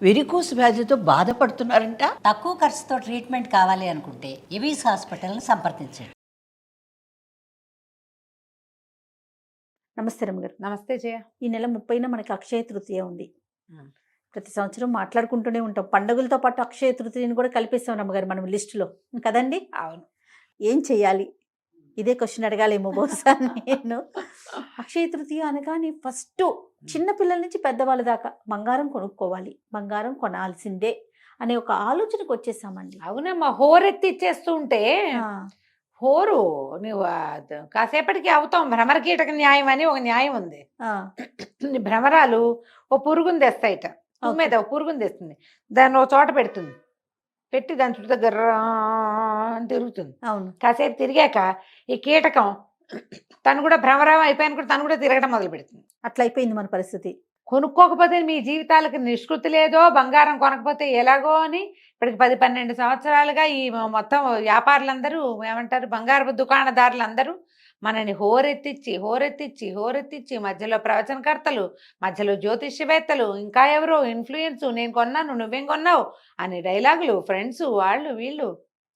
Varicose వ్యాధితో బాధపడుతున్నారంట. తక్కువ ఖర్చుతో ట్రీట్మెంట్ కావాలి అనుకుంటే ఎవిస్ హాస్పిటల్ని సంప్రదించండి. నమస్తే రమ్మగారు. నమస్తే జయ. ఈ నెల 30న మనకి అక్షయ తృతీయ ఉంది. ప్రతి సంవత్సరం మాట్లాడుకుంటూనే ఉంటాం. పండుగలతో పాటు అక్షయ తృతీయని కూడా కలిపేస్తాం రమ్మగారు మనం లిస్టులో కదండి. అవును. ఏం చెయ్యాలి? ఇదే క్వశ్చన్ అడగాలేమో బహుశా నేను. అక్షయ తృతీయ అనగానే ఫస్ట్ చిన్న పిల్లల నుంచి పెద్దవాళ్ళ దాకా బంగారం కొనుక్కోవాలి, బంగారం కొనాల్సిందే అనే ఒక ఆలోచనకు వచ్చేసామండి. అవునమ్మా, హోరెత్తి ఇచ్చేస్తూ ఉంటే హోరు నువ్వు కాసేపటికి అవుతాం. భ్రమర కీటక న్యాయం అని ఒక న్యాయం ఉంది. భ్రమరాలు ఓ పురుగుని తెస్తాయిట, మీద ఓ పురుగుని తెస్తుంది, దాన్ని ఓ చోట పెడుతుంది, పెట్టి దాని చుట్టూ దగ్గర అని తిరుగుతుంది. అవును. కాసేపు తిరిగాక ఈ కీటకం తను కూడా భ్రమరం అయిపోయాను కూడా తను కూడా తిరగడం మొదలు పెడుతుంది. అట్లా అయిపోయింది మన పరిస్థితి. కొనుక్కోకపోతే మీ జీవితాలకు నిష్కృతి లేదో, బంగారం కొనకపోతే ఎలాగో అని ఇప్పటికి 10-12 సంవత్సరాలుగా ఈ మొత్తం వ్యాపారులందరూ ఏమంటారు, బంగారపు దుకాణదారులందరూ మనని హోరెత్తిచ్చి మధ్యలో ప్రవచనకర్తలు, మధ్యలో జ్యోతిష్యవేత్తలు, ఇంకా ఎవరో ఇన్ఫ్లుయెన్స్, నేను కొన్నాను నువ్వేం కొన్నావు అని డైలాగులు, ఫ్రెండ్స్ వాళ్ళు వీళ్ళు.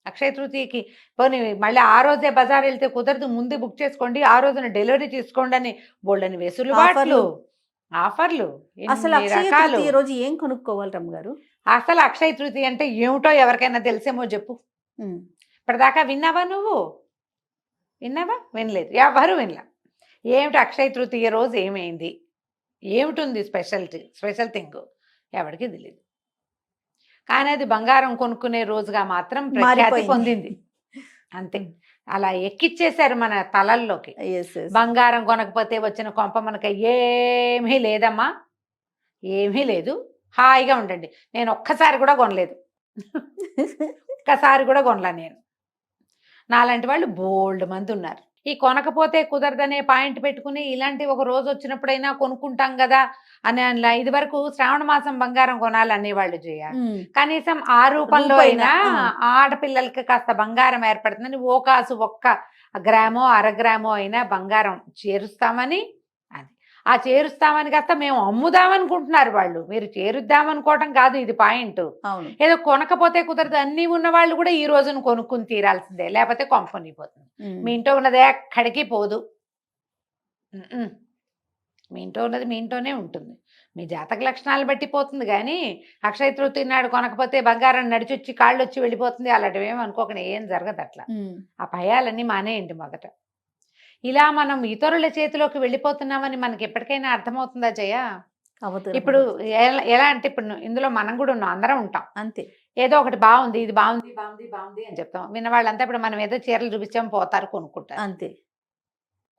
అక్షయ తృతీయకి పోనీ మళ్ళీ ఆ రోజే బజార్ వెళ్తే కుదరదు, ముందు బుక్ చేసుకోండి, ఆ రోజున డెలివరీ తీసుకోండి అని బోల్డని వెసులుబాట్లు, ఆఫర్లు, అసలు అక్షయ తృతీయ రోజు ఏం కొనుక్కోవాలి రమ్మగారు? అసలు అక్షయ తృతీయ అంటే ఏమిటో ఎవరికైనా తెలిసేమో చెప్పు. ఇప్పటిదాకా విన్నావా నువ్వు? విన్నావా? వినలేదు, ఎవరు వినలా. ఏమిటి అక్షయ తృతీయ రోజు ఏమైంది, ఏమిటి స్పెషల్ థింగ్ ఎవరికి తెలియదు. కానీ అది బంగారం కొనుక్కునే రోజుగా మాత్రం ప్రఖ్యాతి పొందింది. అంతే, అలా ఎక్కిచ్చేశారు మన తలల్లోకి. బంగారం కొనకపోతే వచ్చిన కొంప మనకి ఏమీ లేదమ్మా, ఏమీ లేదు, హాయిగా ఉండండి. నేను ఒక్కసారి కూడా కొనలేదు, ఒక్కసారి కూడా కొనలా నేను. నాలాంటి వాళ్ళు బోల్డ్ మంది ఉన్నారు. ఈ కొనకపోతే కుదరదనే పాయింట్ పెట్టుకుని ఇలాంటి ఒక రోజు వచ్చినప్పుడైనా కొనుక్కుంటాం కదా అని ఇది వరకు శ్రావణ మాసం బంగారం కొనాలనేవాళ్ళు చేయ. కనీసం ఆ రూపంలో అయినా ఆడపిల్లలకి కాస్త బంగారం ఏర్పడుతుందని ఓ కాసు ఒక్క గ్రామో అరగ్రామో అయినా బంగారం చేరుస్తామని, అది ఆ చేరుస్తామని కాస్త మేము అమ్ముదామనుకుంటున్నారు వాళ్ళు. మీరు చేరుద్దామనుకోవటం కాదు ఇది పాయింట్. ఏదో కొనకపోతే కుదరదు, అన్నీ ఉన్న వాళ్ళు కూడా ఈ రోజును కొనుక్కుని తీరాల్సిందే, లేకపోతే కొంపనిపోతుంది. మీ ఇంట్లో ఉన్నదే ఎక్కడికి పోదు, మీ ఇంట్లో ఉన్నది మీ ఇంట్లోనే ఉంటుంది. మీ జాతక లక్షణాలు బట్టి పోతుంది. కానీ అక్షయ తృతీయ నాడు కొనకపోతే బంగారం నడిచొచ్చి కాళ్ళు వచ్చి వెళ్ళిపోతుంది అలాంటివి ఏమి అనుకోకుండా ఏం జరగదు అట్లా. ఆ భయాలన్నీ మానేయండి మొదట. ఇలా మనం ఇతరుల చేతిలోకి వెళ్ళిపోతున్నామని మనకి ఎప్పటికైనా అర్థమవుతుందా జయ? ఇప్పుడు ఎలా అంటే ఇప్పుడు ఇందులో మనం కూడా ఉన్నాం, అందరం ఉంటాం అంతే. ఏదో ఒకటి బాగుంది, ఇది బాగుంది బాగుంది బాగుంది అని చెప్తాం. విన్న వాళ్ళంతా ఇప్పుడు మనం ఏదో చీరలు చూపించాం పోతారు, కొనుక్కుంటారు అంతే.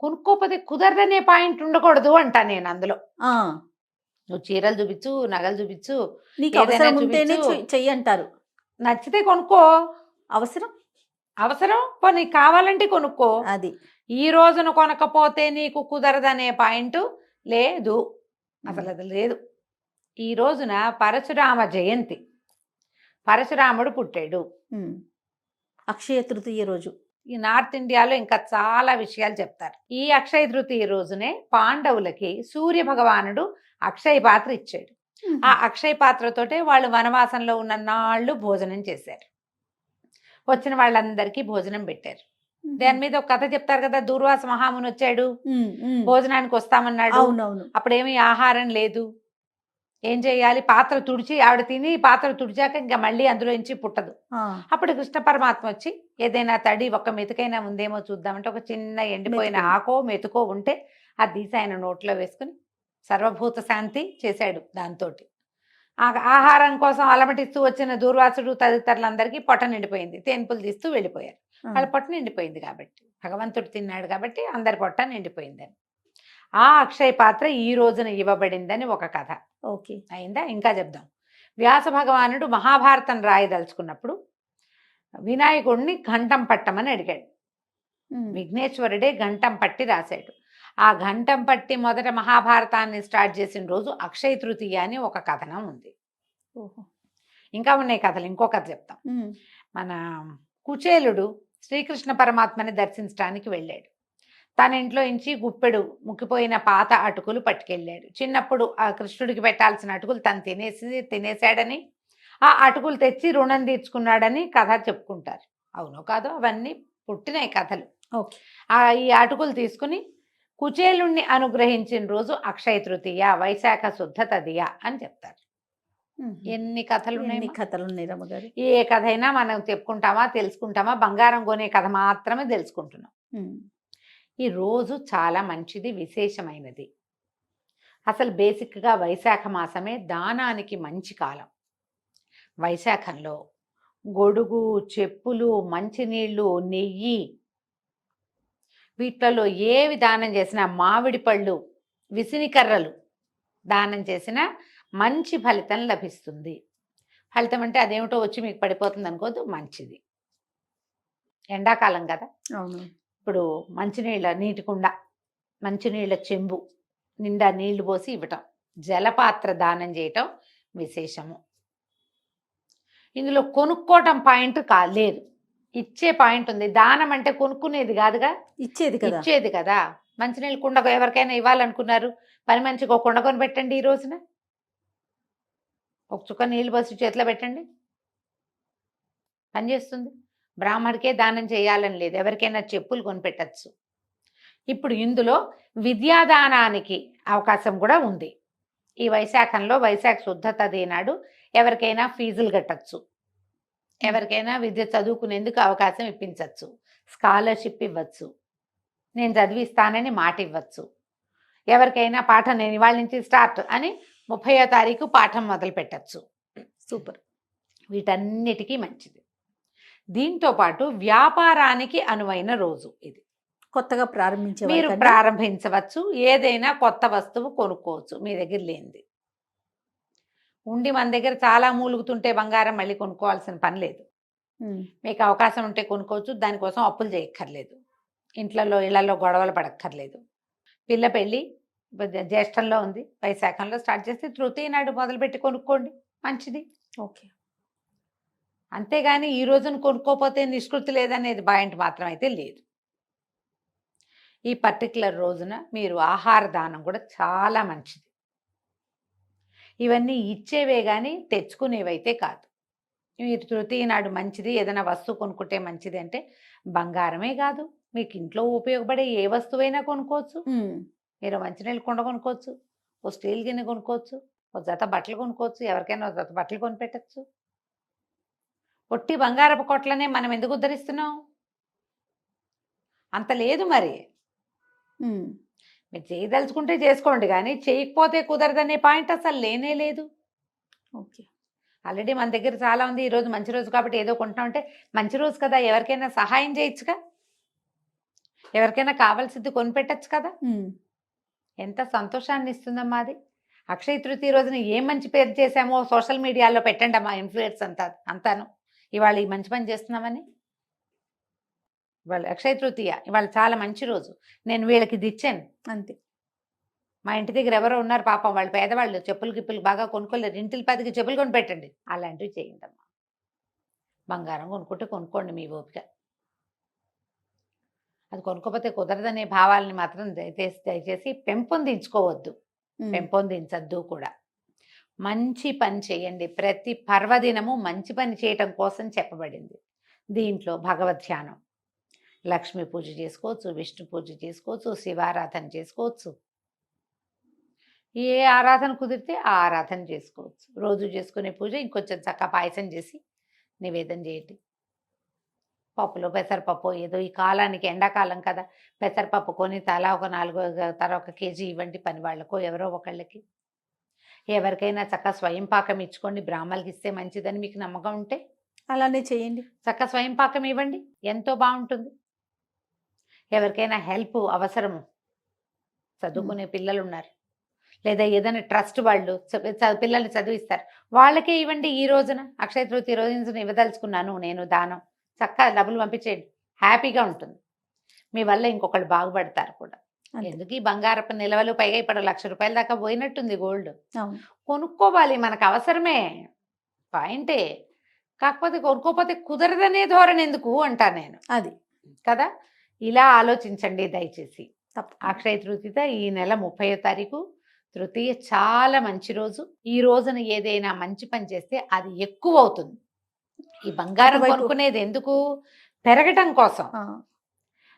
కొనుక్కోకపోతే కుదరదనే పాయింట్ ఉండకూడదు అంటా నేను అందులో. నువ్వు చీరలు చూపించు, నగలు చూపించు, చెయ్యి అంటారు. నచ్చితే కొనుక్కో, అవసరం నీకు కావాలంటే కొనుక్కో. అది ఈ రోజున కొనకపోతే నీకు కుదరదనే పాయింట్ లేదు, అసలు అది లేదు. ఈ రోజున పరశురామ జయంతి, పరశురాముడు పుట్టాడు అక్షయ తృతీయ రోజు. ఈ నార్త్ ఇండియాలో ఇంకా చాలా విషయాలు చెప్తారు. ఈ అక్షయ తృతీయ రోజునే పాండవులకి సూర్య భగవానుడు అక్షయ పాత్ర ఇచ్చాడు. ఆ అక్షయ పాత్రతోటే వాళ్ళు వనవాసంలో ఉన్న నాళ్ళు భోజనం చేశారు. వచ్చిన వాళ్ళందరికీ భోజనం పెట్టారు. దాని మీద ఒక కథ చెప్తారు కదా, దూర్వాస మహాముని వచ్చాడు, భోజనానికి వస్తామన్నాడు. అప్పుడేమీ ఆహారం లేదు, ఏం చేయాలి, పాత్ర తుడిచి ఆవిడ తిని పాత్ర తుడిచాక ఇంకా మళ్ళీ అందులో నుంచి పుట్టదు. అప్పుడు కృష్ణ పరమాత్మ వచ్చి ఏదైనా తడి ఒక మెతుకైనా ఉందేమో చూద్దామంటే ఒక చిన్న ఎండిపోయిన ఆకో మెతుకో ఉంటే అది తీసి ఆయన నోట్లో వేసుకుని సర్వభూత శాంతి చేశాడు. దాంతో ఆహారం కోసం అలమటిస్తూ వచ్చిన దూర్వాసుడు తదితరులందరికీ పొట్ట నిండిపోయింది. తేన్పులు తీస్తూ వెళ్ళిపోయారు. వాళ్ళ పొట్ట నిండిపోయింది కాబట్టి, భగవంతుడు తిన్నాడు కాబట్టి అందరి పొట్ట నిండిపోయిందని. ఆ అక్షయ పాత్ర ఈ రోజున ఇవ్వబడిందని ఒక కథ. ఓకే, అయిందా? ఇంకా చెప్దాం. వ్యాస భగవానుడు మహాభారతం రాయదలుచుకున్నప్పుడు వినాయకుడిని ఘంటం పట్టమని అడిగాడు. విఘ్నేశ్వరుడే ఘంటం పట్టి రాశాడు. ఆ ఘంటం పట్టి మొదట మహాభారతాన్ని స్టార్ట్ చేసిన రోజు అక్షయ తృతీయ అని ఒక కథనం ఉంది. ఇంకా ఉన్నాయి కథలు, ఇంకో కథ చెప్తాం. మన కుచేలుడు శ్రీకృష్ణ పరమాత్మని దర్శించడానికి వెళ్ళాడు. తన ఇంట్లో నుంచి గుప్పెడు ముక్కిపోయిన పాత అటుకులు పట్టుకెళ్ళాడు. చిన్నప్పుడు ఆ కృష్ణుడికి పెట్టాల్సిన అటుకులు తను తినేశాడని, ఆ అటుకులు తెచ్చి రుణం తీర్చుకున్నాడని కథ చెప్పుకుంటారు. అవునో కాదో అవన్నీ పుట్టినాయి కథలు. ఓకే. ఈ అటుకులు తీసుకుని కుచేలుణ్ణి అనుగ్రహించిన రోజు అక్షయ తృతీయ, వైశాఖ శుద్ధ తదియ అని చెప్తారు. ఎన్ని కథలు ఎన్ని ఉన్నాయి. కథలు ఉన్నాయి రమ్మగారు. ఏ కథ అయినా మనం చెప్పుకుంటామా, తెలుసుకుంటామా? బంగారం కొనే కథ మాత్రమే తెలుసుకుంటున్నాం. ఈ రోజు చాలా మంచిది, విశేషమైనది. అసలు బేసిక్గా వైశాఖ మాసమే దానానికి మంచి కాలం. వైశాఖంలో గొడుగు, చెప్పులు, మంచినీళ్ళు, నెయ్యి, వీటిలలో ఏవి దానం చేసినా, మామిడి పళ్ళు, విసినికర్రలు దానం చేసినా మంచి ఫలితం లభిస్తుంది. ఫలితం అంటే అదేమిటో వచ్చి మీకు పడిపోతుంది అనుకోదు, మంచిది. ఎండాకాలం కదా, అవును. ఇప్పుడు మంచినీళ్ళ నీటి కుండ, మంచినీళ్ళ చెంబు నిండా నీళ్లు పోసి ఇవ్వటం, జలపాత్ర దానం చేయటం విశేషము. ఇందులో కొనుక్కోవటం పాయింట్ లేదు, ఇచ్చే పాయింట్ ఉంది. దానం అంటే కొనుక్కునేది కాదుగా, ఇచ్చేది కదా. మంచినీళ్ళు కుండ ఎవరికైనా ఇవ్వాలనుకున్నారు, పని మంచిగా ఒక కుండ కొని పెట్టండి. ఈ రోజున ఒక చుక్క నీళ్ళు పోసి చేతిలో పెట్టండి, పనిచేస్తుంది. బ్రాహ్మడికే దానం చేయాలని లేదు, ఎవరికైనా చెప్పులు కొనిపెట్టచ్చు. ఇప్పుడు ఇందులో విద్యాదానానికి అవకాశం కూడా ఉంది. ఈ వైశాఖంలో వైశాఖ శుద్ధ తది నాడు ఎవరికైనా ఫీజులు కట్టచ్చు, ఎవరికైనా విద్య చదువుకునేందుకు అవకాశం ఇప్పించవచ్చు, స్కాలర్షిప్ ఇవ్వచ్చు, నేను చదివిస్తానని మాట ఇవ్వచ్చు. ఎవరికైనా పాఠం నేను ఇవాళ నుంచి స్టార్ట్ అని 30వ తారీఖు పాఠం మొదలు పెట్టచ్చు. సూపర్. వీటన్నిటికీ మంచిది. దీంతో పాటు వ్యాపారానికి అనువైన రోజు ఇది. కొత్తగా ప్రారంభించే మీరు ప్రారంభించవచ్చు, ఏదైనా కొత్త వస్తువు కొనుక్కోవచ్చు మీ దగ్గర లేనిది. ఉండి మన దగ్గర చాలా మూలుగుతుంటే బంగారం మళ్ళీ కొనుక్కోవాల్సిన పని లేదు. మీకు అవకాశం ఉంటే కొనుక్కోవచ్చు, దానికోసం అప్పులు చేయక్కర్లేదు, ఇళ్లలో గొడవలు పడక్కర్లేదు. పిల్ల పెళ్ళి జ్యేష్ఠంలో ఉంది, వైశాఖంలో స్టార్ట్ చేస్తే తృతీయ నాడు మొదలుపెట్టి కొనుక్కోండి, మంచిది. ఓకే. అంతేగాని ఈ రోజున కొనుక్కోపోతే నిష్కృతి లేదనేది పాయింట్ మాత్రం అయితే లేదు. ఈ పర్టికులర్ రోజున మీరు ఆహార దానం కూడా చాలా మంచిది. ఇవన్నీ ఇచ్చేవే కానీ తెచ్చుకునేవైతే కాదు. మీరు తృతీయ నాడు మంచిది, ఏదైనా వస్తువు కొనుక్కుంటే మంచిది అంటే బంగారమే కాదు, మీకు ఇంట్లో ఉపయోగపడే ఏ వస్తువైనా కొనుక్కోవచ్చు. మీరు మంచినీళ్ళు కుండ కొనుక్కోవచ్చు, ఓ స్టీల్ గిన్నె కొనుక్కోవచ్చు, ఒక జత బట్టలు కొనుక్కోవచ్చు, ఎవరికైనా ఒక జత బట్టలు కొనిపెట్టచ్చు. పొట్టి బంగారపు కొట్లనే మనం ఎందుకు ఉద్ధరిస్తున్నాం? అంత లేదు మరి. మీరు చేయదలుచుకుంటే చేసుకోండి, కానీ చేయకపోతే కుదరదనే పాయింట్ అసలు లేనే లేదు. ఓకే. ఆల్రెడీ మన దగ్గర చాలా ఉంది. ఈరోజు మంచి రోజు కాబట్టి ఏదో కొంటున్నామంటే మంచి రోజు కదా, ఎవరికైనా సహాయం చేయొచ్చుగా, ఎవరికైనా కావాల్సింది కొనిపెట్టచ్చు కదా. ఎంత సంతోషాన్ని ఇస్తుందమ్మా అది. అక్షయ తృతీయ రోజున ఏం మంచి పేరు చేశామో సోషల్ మీడియాలో పెట్టండి అమ్మా, ఇన్ఫ్లుయెన్స్ అంతాను ఇవాళ ఈ మంచి పని చేస్తున్నామని. ఇవాళ అక్షయ తృతీయ, ఇవాళ చాలా మంచి రోజు, నేను వీళ్ళకి ఇది ఇచ్చాను అంతే. మా ఇంటి దగ్గర ఎవరో ఉన్నారు పాపం, వాళ్ళు పేదవాళ్ళు, చెప్పులు గిప్పులు బాగా కొనుక్కోలేరు, ఇంటికి 10కి చెప్పులు కొని పెట్టండి, అలాంటివి చేయండి అమ్మా. బంగారం కొనుక్కుంటే కొనుక్కోండి మీ ఓపిక. అది కొనుక్కోపోతే కుదరదనే భావాలని మాత్రం దయచేసి పెంపొందించుకోవద్దు, పెంపొందించద్దు కూడా. మంచి పని చేయండి. ప్రతి పర్వదినము మంచి పని చేయటం కోసం చెప్పబడింది. దీంట్లో భగవద్ ధ్యానం, లక్ష్మీ పూజ చేసుకోవచ్చు, విష్ణు పూజ చేసుకోవచ్చు, శివారాధన చేసుకోవచ్చు, ఏ ఆరాధన కుదిరితే ఆ ఆరాధన చేసుకోవచ్చు. రోజు చేసుకునే పూజ ఇంకొంచెం చక్కగా పాయసం చేసి నివేదన చేయండి. పప్పులో పెసరపప్పు ఏదో ఈ కాలానికి, ఎండాకాలం కదా, పెసరపప్పు కొని తలా ఒక 1 కేజీ ఇవ్వండి పని వాళ్ళకో ఎవరో ఒకళ్ళకి. ఎవరికైనా చక్కగా స్వయం పాకం ఇచ్చుకోండి, బ్రాహ్మణులకి ఇస్తే మంచిదని మీకు నమ్మకం ఉంటే అలానే చేయండి. చక్కగా స్వయం పాకం ఇవ్వండి, ఎంతో బాగుంటుంది. ఎవరికైనా హెల్ప్ అవసరము, చదువుకునే పిల్లలు ఉన్నారు, లేదా ఏదైనా ట్రస్ట్ వాళ్ళు పిల్లల్ని చదివిస్తారు, వాళ్ళకే ఇవ్వండి. ఈ రోజున అక్షయ తృతీయ రోజున ఇవ్వదలుచుకున్నాను నేను దానం, చక్కగా డబ్బులు పంపించేయండి, హ్యాపీగా ఉంటుంది. మీ వల్ల ఇంకొకళ్ళు బాగుపడతారు కూడా. ఎందుకు ఈ బంగారపు నిల్వలు, పైగా ఇప్పుడు ₹1,00,000 దాకా పోయినట్టుంది గోల్డ్. కొనుక్కోవాలి, మనకు అవసరమే, పాయింటే. కాకపోతే కొనుక్కోపోతే కుదరదనే ధోరణి ఎందుకు అంటా నేను, అది కదా. ఇలా ఆలోచించండి దయచేసి. తప్పకుండా. అక్షయ తృతీయ ఈ నెల 30వ తారీఖు తృతీయ చాలా మంచి రోజు. ఈ రోజున ఏదైనా మంచి పని చేస్తే అది ఎక్కువ అవుతుంది. ఈ బంగారం అటువైపు- కొనుక్కునేది ఎందుకు? పెరగటం కోసం. ఆ,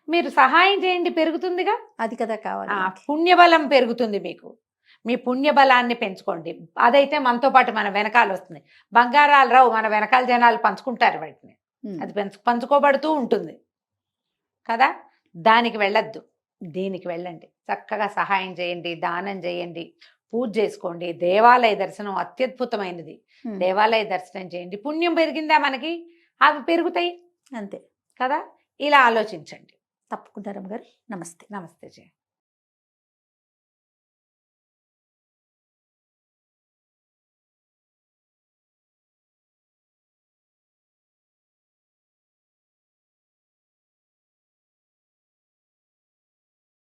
మీరు సహాయం చేయండి, పెరుగుతుందిగా. అది కదా కావాలి. పుణ్యబలం పెరుగుతుంది మీకు. మీ పుణ్యబలాన్ని పెంచుకోండి. అదైతే మనతో పాటు మన వెనకాల వస్తుంది. బంగారాలు రావు, మన వెనకాల జనాలు పంచుకుంటారు వాటిని. ఉమ్. అది పంచుకోబడుతూ ఉంటుంది కదా. దానికి వెళ్ళొద్దు, దీనికి వెళ్ళండి. చక్కగా సహాయం చేయండి, దానం చేయండి, పూజ చేసుకోండి. దేవాలయ దర్శనం అత్యద్భుతమైనది. ఉమ్. దేవాలయ దర్శనం చేయండి. పుణ్యం పెరిగిందా మనకి, అవి పెరుగుతాయి అంతే. కదా. ఇలా ఆలోచించండి. తప్పకుండా రమ్మగారు. నమస్తే. నమస్తే జయ.